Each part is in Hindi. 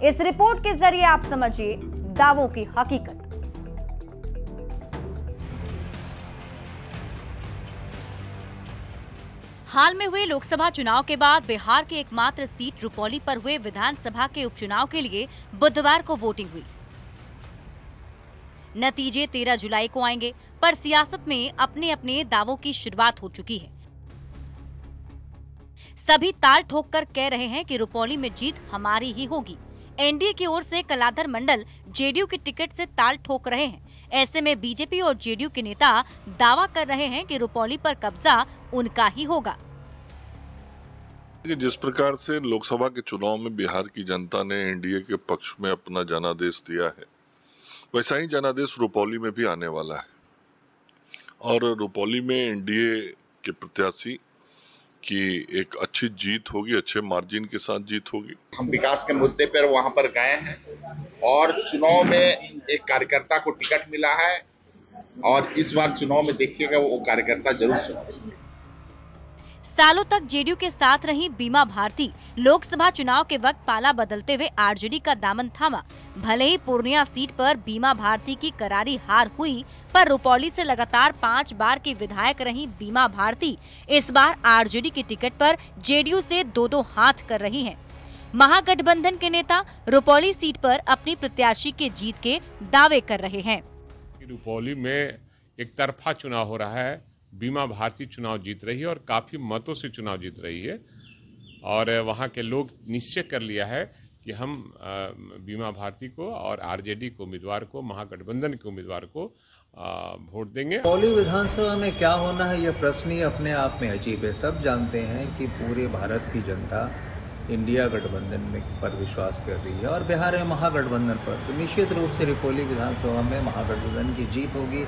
इस रिपोर्ट के जरिए आप समझिए दावों की हकीकत। हाल में हुए लोकसभा चुनाव के बाद बिहार की एकमात्र सीट रुपौली पर हुए विधानसभा के उपचुनाव के लिए बुधवार को वोटिंग हुई। नतीजे 13 जुलाई को आएंगे, पर सियासत में अपने अपने दावों की शुरुआत हो चुकी है। सभी ताल ठोक कर कह रहे हैं कि रुपौली में जीत हमारी ही होगी। एनडीए की ओर से कलाधर मंडल जेडीयू की टिकट से ताल ठोक रहे हैं। ऐसे में बीजेपी और जेडीयू के नेता दावा कर रहे हैं कि रुपौली पर कब्जा उनका ही होगा। जिस प्रकार से लोकसभा के चुनाव में बिहार की जनता ने एनडीए के पक्ष में अपना जनादेश दिया है, वैसा ही जनादेश रुपौली में भी आने वाला है और रुपौली में एनडीए के प्रत्याशी की एक अच्छी जीत होगी, अच्छे मार्जिन के साथ जीत होगी। हम विकास के मुद्दे पर वहां पर गए हैं और चुनाव में एक कार्यकर्ता को टिकट मिला है और इस बार चुनाव में देखिएगा वो कार्यकर्ता जरूर चुनाव। सालों तक जेडीयू के साथ रही बीमा भारती लोकसभा चुनाव के वक्त पाला बदलते हुए आरजेडी का दामन थामा। भले ही पूर्णिया सीट पर बीमा भारती की करारी हार हुई, पर रुपौली से लगातार 5 बार की विधायक रही बीमा भारती इस बार आरजेडी की टिकट पर जेडीयू से 2-2 हाथ कर रही हैं। महागठबंधन के नेता रुपौली सीट पर अपनी प्रत्याशी के जीत के दावे कर रहे हैं। रुपौली में एक तरफा चुनाव हो रहा है। बीमा भारती चुनाव जीत रही है और काफी मतों से चुनाव जीत रही है और वहां के लोग निश्चय कर लिया है कि हम बीमा भारती को और आरजेडी के उम्मीदवार को, महागठबंधन के उम्मीदवार को वोट देंगे। रुपौली विधानसभा में क्या होना है, यह प्रश्न ही अपने आप में अजीब है। सब जानते हैं कि पूरे भारत की जनता इंडिया गठबंधन में पर विश्वास कर रही है और बिहार में महागठबंधन पर, तो निश्चित रूप से रुपौली विधानसभा में महागठबंधन की जीत होगी।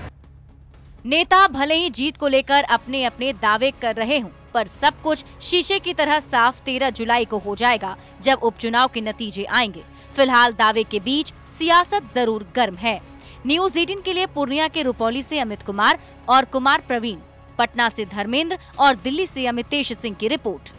नेता भले ही जीत को लेकर अपने अपने दावे कर रहे हों, पर सब कुछ शीशे की तरह साफ 13 जुलाई को हो जाएगा, जब उपचुनाव के नतीजे आएंगे। फिलहाल दावे के बीच सियासत जरूर गर्म है। न्यूज़ 18 के लिए पूर्णिया के रुपौली से अमित कुमार और कुमार प्रवीण, पटना से धर्मेंद्र और दिल्ली से अमितेश सिंह की रिपोर्ट।